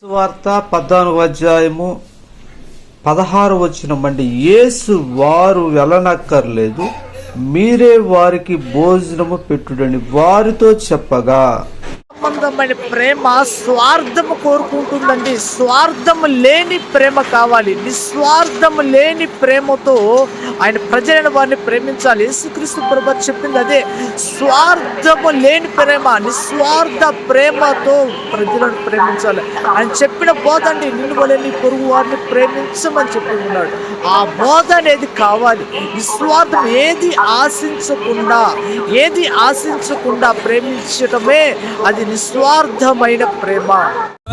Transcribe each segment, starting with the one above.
వార్త 14వ అధ్యాయము 16 వచనమండి. యేసు వారు వెళ్ళనక్కర్లేదు, మీరే వారికి భోజనము పెట్టుడని వారితో చెప్పగా. సంబంధమైన ప్రేమ స్వార్థము కోరుకుంటుందండి. స్వార్థము లేని ప్రేమ కావాలి. నిస్వార్థము లేని ప్రేమతో ఆయన ప్రజలను వారిని ప్రేమించాలి. యేసుక్రీస్తు ప్రభువు చెప్పింది అదే, స్వార్థము లేని ప్రేమ, నిస్వార్థ ప్రేమతో ప్రజలను ప్రేమించాలి. ఆయన చెప్పిన బోధ అండి, నిన్ను వలె నీ పొరుగు వారిని ప్రేమించమని చెప్పి ఉన్నాడు. ఆ బోధ అనేది కావాలి. నిస్వార్థం, ఏది ఆశించకుండా ప్రేమించటమే అది నిస్వార్థమైన ప్రేమ.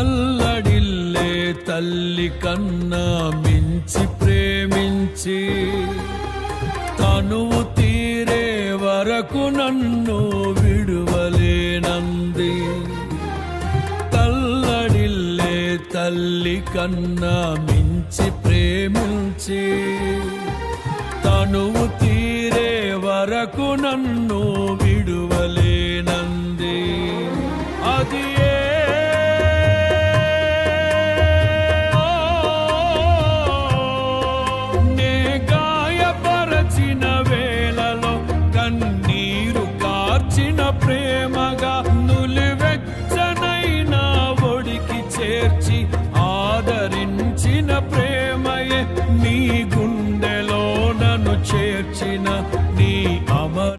అల్లడిల్లే తల్లి కన్నా మించి ప్రేమించి తనువు తీరే వరకు నన్ను విడువలేనంది. తల్లడిల్లే తల్లి కన్నా మించి ప్రేమించి తనువు తీరే వరకు నన్ను విడువలే